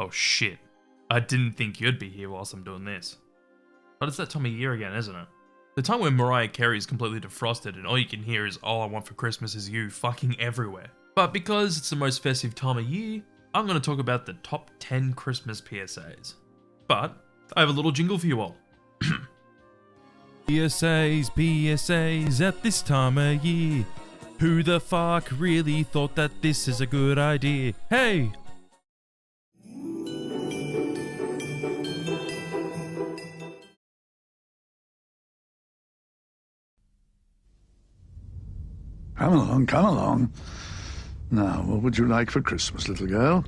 Oh shit. I didn't think you'd be here whilst I'm doing this. But it's that time of year again, isn't it? The time when Mariah Carey is completely defrosted and all you can hear is "All I Want for Christmas Is You" fucking everywhere. But because it's the most festive time of year, I'm going to talk about the top 10 Christmas PSAs. But I have a little jingle for you all. PSAs, PSAs at this time of year. Who the fuck really thought that this is a good idea? Hey! Come along, come along. Now, what would you like for Christmas, little girl?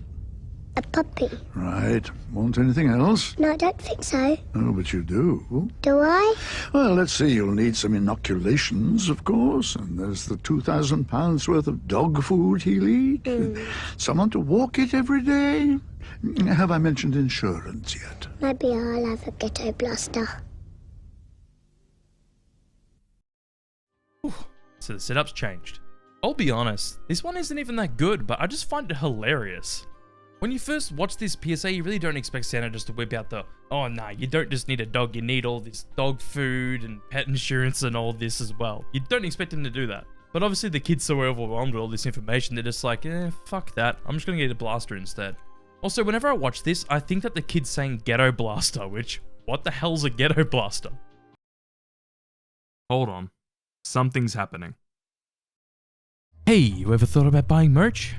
A puppy. Right. Want anything else? No, I don't think so. Oh, but you do. Do I? Well, let's see. You'll need some inoculations, of course. And there's the £2,000 worth of dog food he'll eat. Someone to walk it every day. Have I mentioned insurance yet? Maybe I'll have a ghetto blaster. So the setup's changed. I'll be honest, this one isn't even that good, but I just find it hilarious. When you first watch this PSA, you really don't expect Santa just to whip out the, oh nah, you don't just need a dog, you need all this dog food and pet insurance and all this as well. You don't expect him to do that. But obviously the kids so overwhelmed with all this information, they're just like, fuck that, I'm just gonna get a blaster instead. Also, whenever I watch this, I think that the kid's saying ghetto blaster, which, what the hell's a ghetto blaster? Hold on. Something's happening. Hey, you ever thought about buying merch?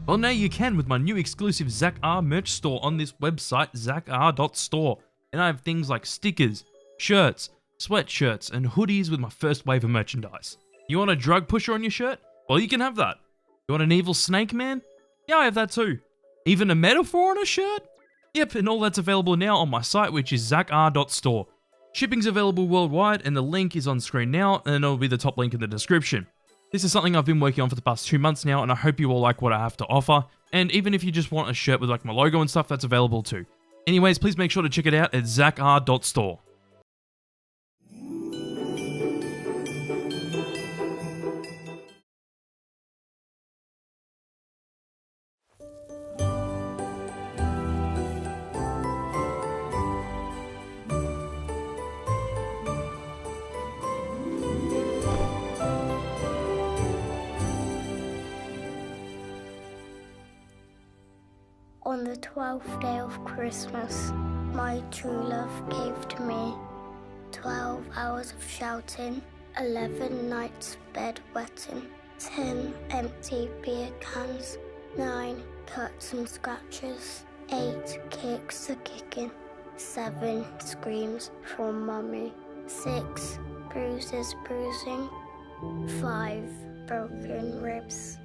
Well, now you can with my new exclusive Zach R merch store on this website, zachR.store. And I have things like stickers, shirts, sweatshirts, and hoodies with my first wave of merchandise. You want a drug pusher on your shirt? Well, you can have that. You want an evil snake man? Yeah, I have that too. Even a metaphor on a shirt? Yep, and all that's available now on my site, which is zachR.store. Shipping's available worldwide, and the link is on screen now, and it'll be the top link in the description. This is something I've been working on for the past 2 months now, and I hope you all like what I have to offer. And even if you just want a shirt with like my logo and stuff, that's available too. Anyways, please make sure to check it out at zachR.store. On the 12th day of Christmas, my true love gave to me 12 hours of shouting, 11 nights bedwetting, 10 empty beer cans, 9 cuts and scratches, 8 kicks a kicking, 7 screams from mummy, 6 bruises bruising, 5 broken ribs,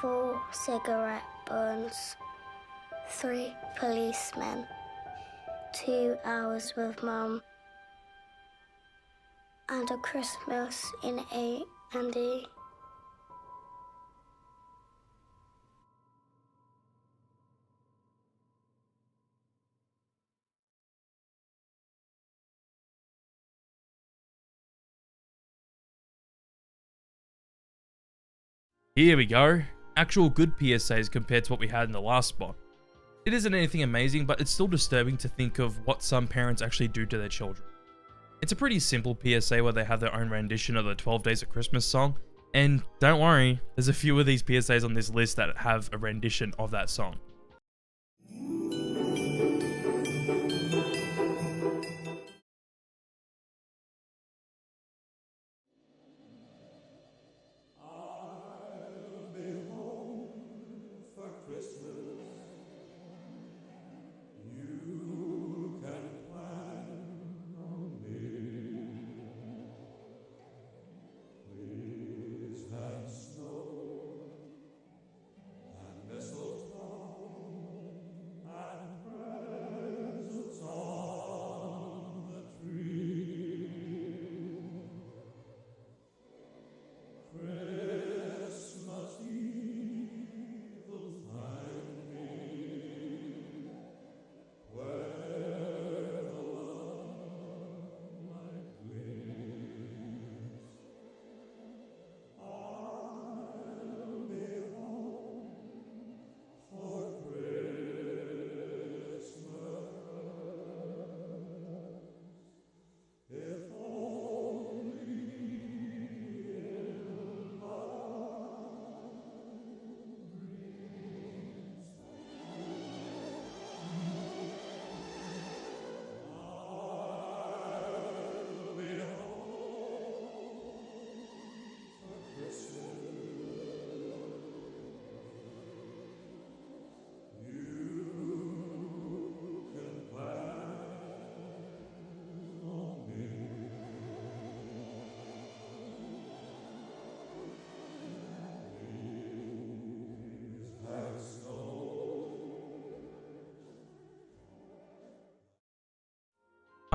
4 cigarette burns, 3 policemen, 2 hours with mum, and a Christmas in A&E. Here we go. Actual good PSAs compared to what we had in the last spot. It isn't anything amazing, but it's still disturbing to think of what some parents actually do to their children. It's a pretty simple PSA where they have their own rendition of the 12 Days of Christmas song, and don't worry, there's a few of these PSAs on this list that have a rendition of that song.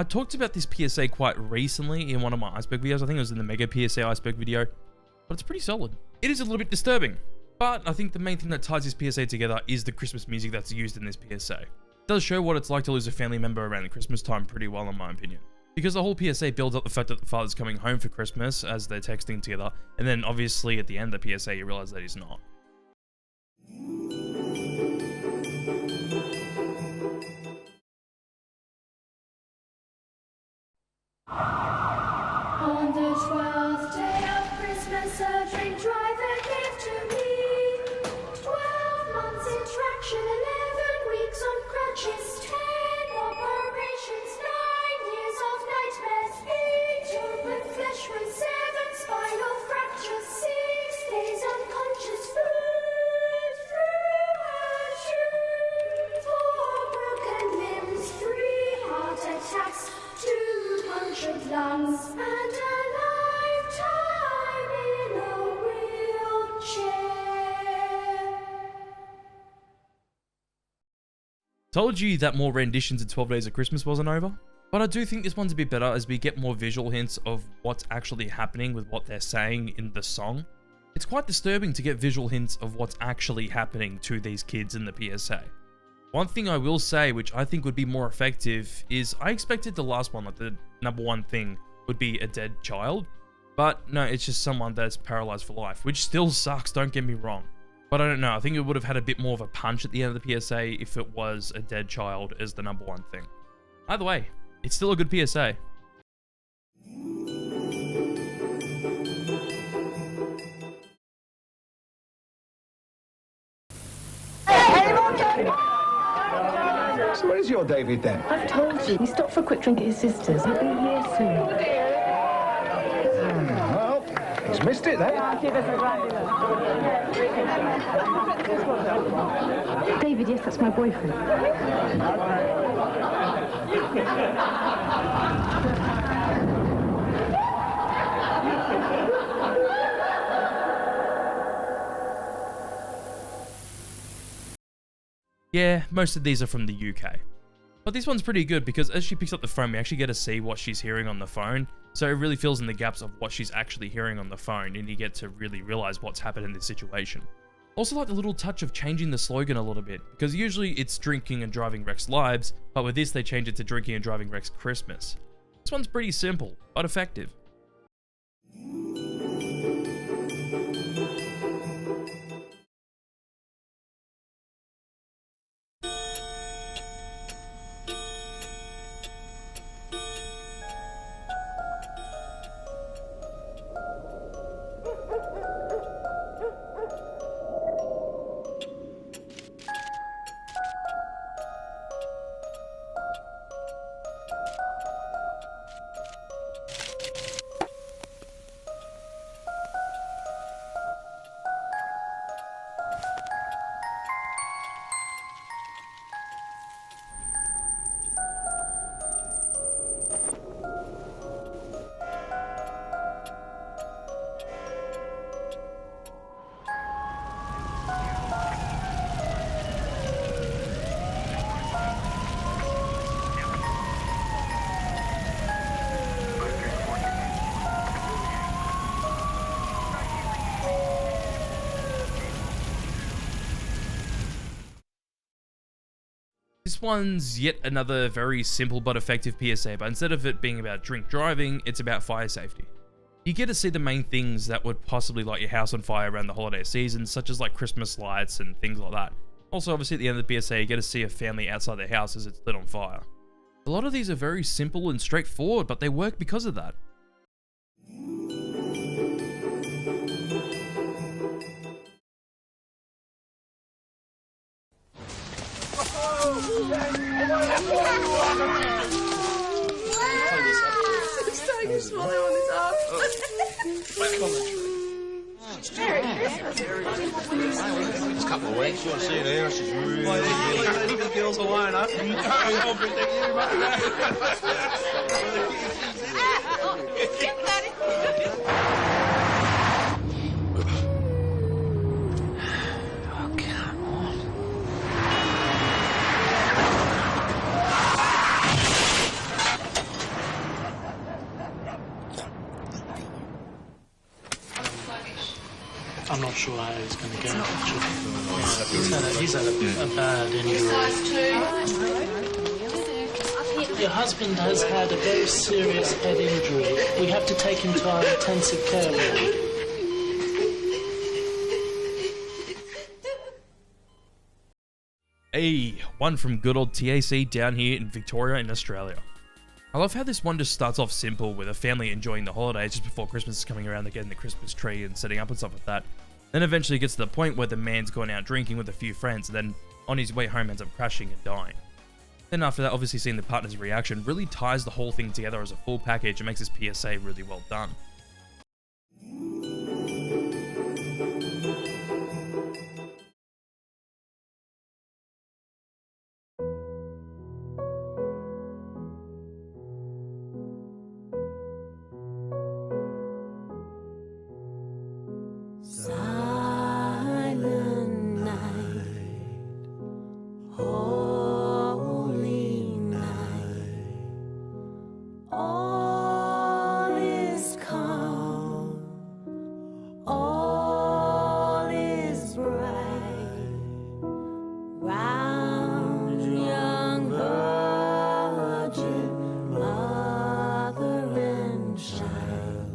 I talked about this PSA quite recently in one of my iceberg videos. I think it was in the Mega PSA iceberg video, but it's pretty solid. It is a little bit disturbing, but I think the main thing that ties this PSA together is the Christmas music that's used in this PSA. It does show what it's like to lose a family member around the Christmas time pretty well, in my opinion. Because the whole PSA builds up the fact that the father's coming home for Christmas as they're texting together, and then obviously at the end of the PSA you realize that he's not. On the 12th day of Christmas, a drink driver gave to me 12 months in traction, 11 weeks on crutches, 10 operations, 9 years of nightmares, 8 open flesh wounds, 7 spinal fractures, 6 days unconscious, food through her shoes, 4 broken limbs, 3 heart attacks, 2 punctured lungs, and a lifetime in a wheelchair. Told you that more renditions in 12 Days of Christmas wasn't over, but I do think this one's a bit better as we get more visual hints of what's actually happening with what they're saying in the song. It's quite disturbing to get visual hints of what's actually happening to these kids in the PSA. One thing I will say, which I think would be more effective, is I expected the last one, like the #1 thing, would be a dead child. But no, it's just someone that's paralyzed for life, which still sucks, don't get me wrong. But I don't know, I think it would have had a bit more of a punch at the end of the PSA if it was a dead child as the #1 thing. Either way, it's still a good PSA. So where's your David then? I've told you. He stopped for a quick drink at his sister's. He'll be here soon. Well, he's missed it then. David, yes, that's my boyfriend. Yeah, most of these are from the UK. But this one's pretty good because as she picks up the phone, we actually get to see what she's hearing on the phone. So it really fills in the gaps of what she's actually hearing on the phone, and you get to really realize what's happened in this situation. Also like the little touch of changing the slogan a little bit, because usually it's drinking and driving wrecks lives, but with this they change it to drinking and driving wrecks Christmas. This one's pretty simple, but effective. This one's yet another very simple but effective PSA, but instead of it being about drink driving, it's about fire safety. You get to see the main things that would possibly light your house on fire around the holiday season, such as like Christmas lights and things like that. Also, obviously at the end of the PSA, you get to see a family outside their house as it's lit on fire. A lot of these are very simple and straightforward, but they work because of that. He's starting to swallow on his arm. It's a couple of weeks. You'll see there. She's really Even the girls alone, huh? Oh, come on. sure how he's going to go. He's had a bad injury. Your husband has had a very serious head injury. We have to take him to our intensive care ward. Hey, one from good old TAC down here in Victoria in Australia. I love how this one just starts off simple with a family enjoying the holidays just before Christmas is coming around. They're getting the Christmas tree and setting up and stuff like that. Then eventually gets to the point where the man's gone out drinking with a few friends and then on his way home ends up crashing and dying. Then after that, obviously seeing the partner's reaction really ties the whole thing together as a full package and makes this PSA really well done. Silent night, holy night, all is calm, all is bright, round young virgin, mother and child.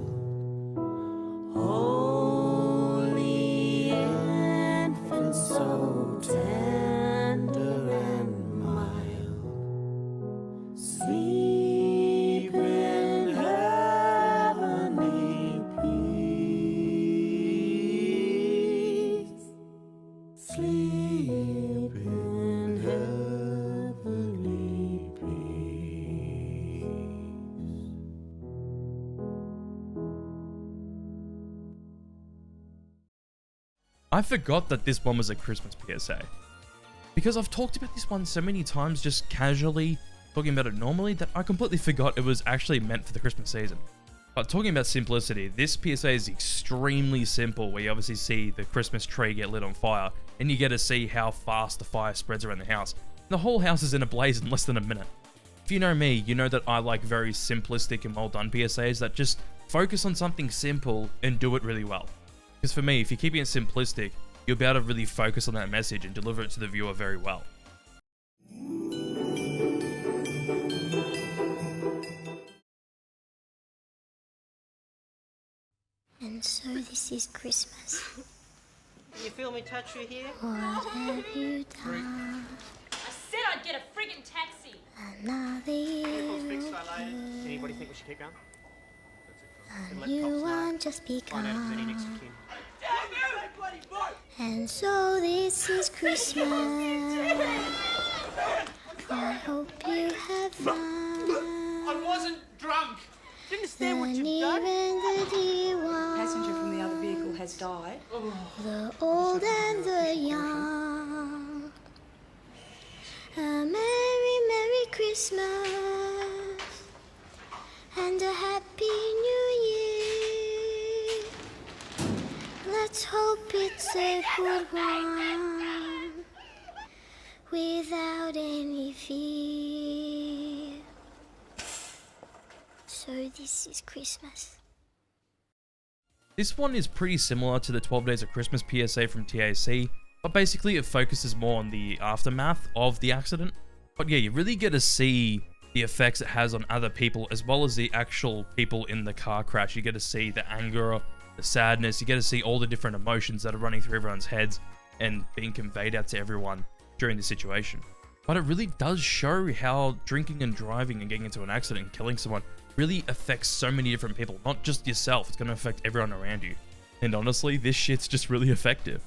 Holy infant, so tender and mild, sleep in heavenly peace. Sleep in heavenly peace. I forgot that this one was a Christmas PSA. Because I've talked about this one so many times just casually, talking about it normally, that I completely forgot it was actually meant for the Christmas season. But talking about simplicity, this PSA is extremely simple, where you obviously see the Christmas tree get lit on fire, and you get to see how fast the fire spreads around the house. The whole house is in a blaze in less than a minute. If you know me, you know that I like very simplistic and well done PSAs that just focus on something simple and do it really well. Because for me, if you're keeping it simplistic, you'll be able to really focus on that message and deliver it to the viewer very well. And so this is Christmas. Can you feel me touch you here? What have you done? I said I'd get a friggin' taxi. Another year Anybody think we should keep going? a new one just begun. And so this is Christmas. I hope you have fun. I wasn't drunk. Do you understand what And you've done? even the dear ones, Passenger from the other vehicle has died. the old and the young. A merry, merry Christmas and a happy new year. Let's hope it's a good one without any fear. So this is Christmas. This one is pretty similar to the 12 Days of Christmas PSA from TAC, but basically it focuses more on the aftermath of the accident. But yeah, you really get to see the effects it has on other people as well as the actual people in the car crash. You get to see the anger, the sadness, you get to see all the different emotions that are running through everyone's heads and being conveyed out to everyone during the situation. But it really does show how drinking and driving and getting into an accident and killing someone really affects so many different people, not just yourself. It's going to affect everyone around you. And honestly, this shit's just really effective.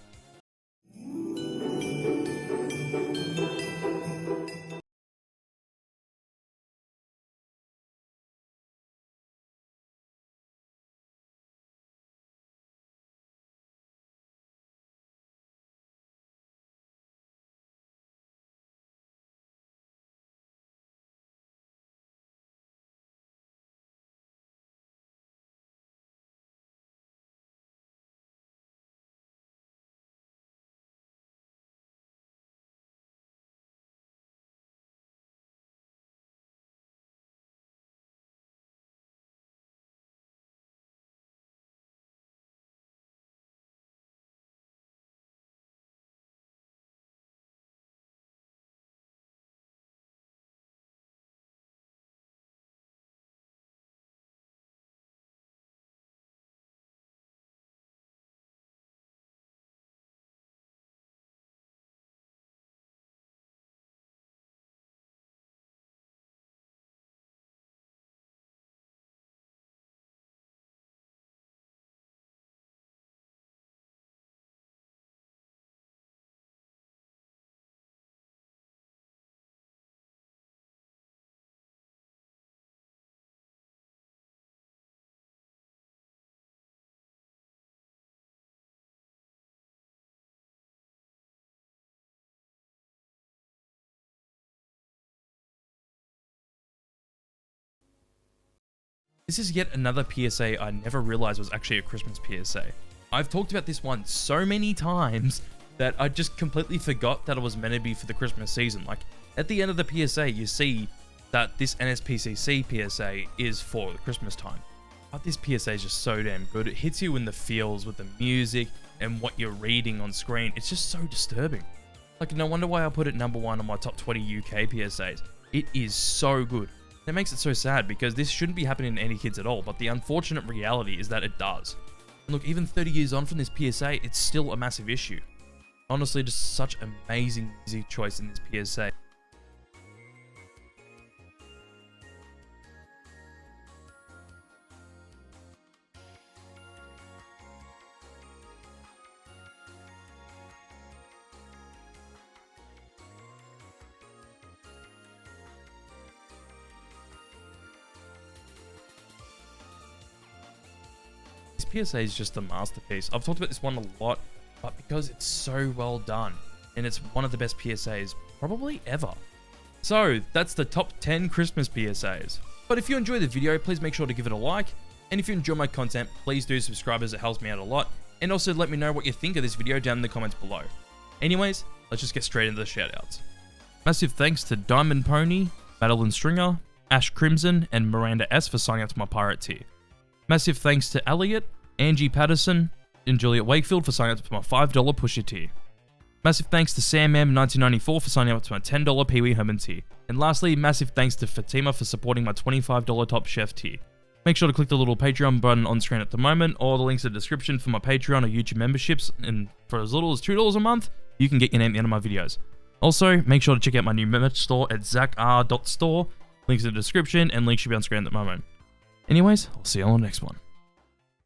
This is yet another PSA I never realized was actually a Christmas PSA. I've talked about this one so many times that I just completely forgot that it was meant to be for the Christmas season. Like, at the end of the PSA, you see that this NSPCC PSA is for the Christmas time. But this PSA is just so damn good. It hits you in the feels with the music and what you're reading on screen. It's just so disturbing. Like, no wonder why I put it number 1 on my top 20 UK PSAs. It is so good. It makes it so sad because this shouldn't be happening to any kids at all, but the unfortunate reality is that it does. And look, even 30 years on from this PSA, it's still a massive issue. Honestly, just such amazing music choice in this PSA. This PSA is just a masterpiece. I've talked about this one a lot, but because it's so well done, and it's one of the best PSAs probably ever. So that's the top 10 Christmas PSAs. But if you enjoy the video, please make sure to give it a like, and if you enjoy my content, please do subscribe as it helps me out a lot, and also let me know what you think of this video down in the comments below. Anyways, let's just get straight into the shoutouts. Massive thanks to Diamond Pony, Madeline Stringer, Ash Crimson, and Miranda S for signing up to my pirate tier. Massive thanks to Elliot, Angie Patterson, and Juliet Wakefield for signing up to my $5 pusher tier. Massive thanks to Sam M 1994 for signing up to my $10 Pee Wee Herman tier. And lastly, massive thanks to Fatima for supporting my $25 Top Chef tier. Make sure to click the little Patreon button on screen at the moment, or the links in the description for my Patreon or YouTube memberships, and for as little as $2 a month, you can get your name in my videos. Also, make sure to check out my new merch store at zachar.store, links in the description, and links should be on screen at the moment. Anyways, I'll see you on the next one.